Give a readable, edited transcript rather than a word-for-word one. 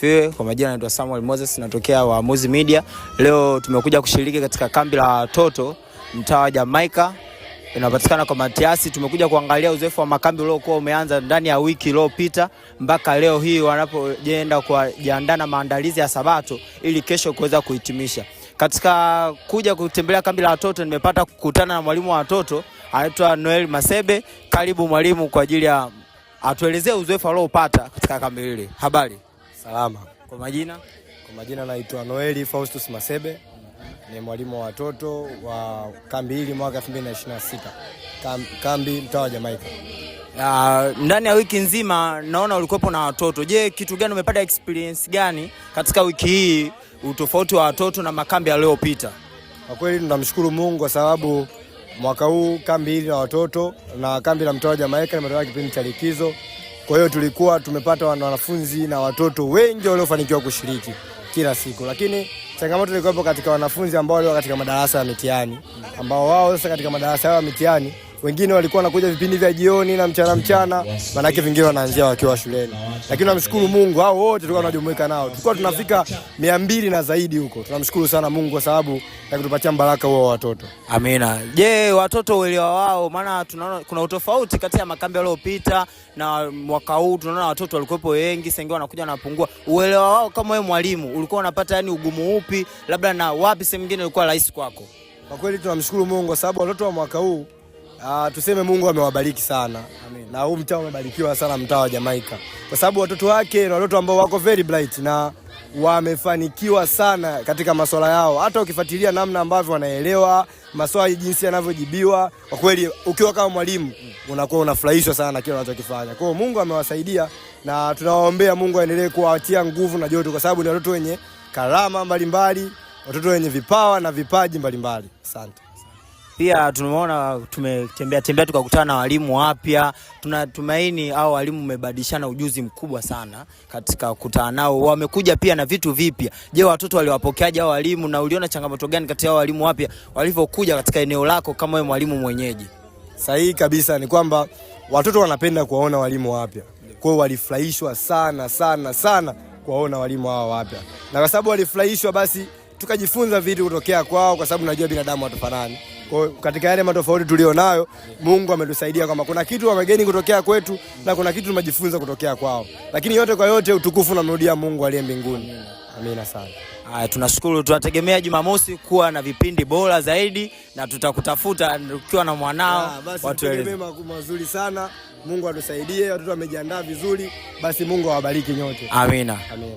asifiwe. Kwa majina naitwa Samuel Moses, natokea Waamuzi Media. Leo tumekuja kushiriki katika kambi la watoto mtaa wa Jamaica. Inapatikana kwa Matiasi. Tumekuja kuangalia uzoefu wa makambi uliokuwa umeanza ndani ya wiki iliyopita mpaka leo hii wanapojiandaa kujiandaa na maandalizi ya Sabato ili kesho kuweza kuhitimisha. Katika kuja kutembelea kambi la watoto nimepata kukutana na mwalimu wa watoto anaitwa Noel Masebe. Karibu mwalimu kwa ajili ya atuelezee uzoefu aliopata katika kambi hili. Habari? Salama. Kwa majina? Kwa majina naitwa Noel Faustus Masebe. Ni mwalimu wa watoto wa kambi hili mwaka 2026. Kambi mtaa wa Jamaica. Ndani ya wiki nzima naona ulikuwepo na watoto. Je, kitu gani umepata, experience gani katika wiki hii, utofauti wa watoto na makambi yaliyopita? Kwa kweli tunamshukuru Mungu kwa sababu mwaka huu kambi hili la watoto na kambi la mtaa wa Jamaica limetoka kipindi cha likizo. Kwa hiyo tulikuwa tumepata wanafunzi na watoto wengi waliofanikiwa kushiriki kila siku. Lakini changamoto ilikuwa katika wanafunzi ambao walikuwa katika madarasa ya mitihani, ambao wao sasa katika madarasa ya mitihani wengine walikuwa wanakuja vipindi vya jioni na mchana, manake vingine wanaanzia wakiwa shuleni. Lakini tunamshukuru Mungu, hao wote tulikuwa tunajumuika nao. Tulikuwa tunafika 200 na zaidi huko. Tunamshukuru sana Mungu kwa sababu ya kutupatia baraka huo watoto. Amina. Je, watoto uelewa wao, maana tunaona kuna utofauti kati ya makambi yaliyopita na mwaka huu. Tunaona watoto walikuwepo wengi, sengine wanakuja na pungua. Uelewa wao kama wewe mwalimu ulikuwa unapata yani ugumu upi, labda na wapi sehemu nyingine ilikuwa rahisi kwako? Kwa kweli tunamshukuru Mungu kwa sababu watoto wa mwaka huu tuseme Mungu amewabariki sana. Amen. Na huu mtaa umebarikiwa sana, mtaa wa Jamaica. Kwa sababu watoto wake ni watoto ambao wako very bright na wamefanikiwa sana katika masuala yao. Hata ukifuatilia namna ambavyo wanaelewa maswali jinsi yanavyojibiwa, kwa kweli ukiwa kama mwalimu unakuwa unafurahishwa sana na kile wanachokifanya. Kwa hiyo Mungu amewasaidia na tunawaombea Mungu aendelee kuwatia nguvu na joto kwa sababu ni watoto wenye karama mbalimbali, watoto wenye vipawa na vipaji mbalimbali. Asante. Pia tumeona tumetembea tukakutana na walimu wapya. Tunatumaini hao walimu umebadilishana ujuzi mkubwa sana katika kukutana nao. Wamekuja pia na vitu vipya. Je, watoto waliwapokeaje hao walimu na uliona changamoto gani kati ya hao walimu wapya walivyokuja katika eneo lako kama wewe mwalimu mwenyeji? Sahihi kabisa ni kwamba watoto wanapenda kuwaona walimu wapya. Kwa hiyo walifurahishwa sana kuwaona walimu hao wapya. Na kwa sababu walifurahishwa basi tukajifunza vitu kutokea kwao kwa sababu najua binadamu hatufanani. Kwa katika yale matofauti tulionayo, Mungu ametusaidia kama kuna kitu wamegeni kutokea kwetu na kuna kitu tumejifunza kutokea kwao. Lakini yote kwa yote utukufu unamrudia Mungu aliye mbinguni. Amina sana. Tunashukuru, tunategemea Jumamosi kuwa na vipindi bora zaidi na tutakutafuta ukiwa na mwanao. Watu mazuri sana. Mungu atusaidie, watoto wamejiandaa vizuri, basi Mungu awabariki nyote. Amina. Amina.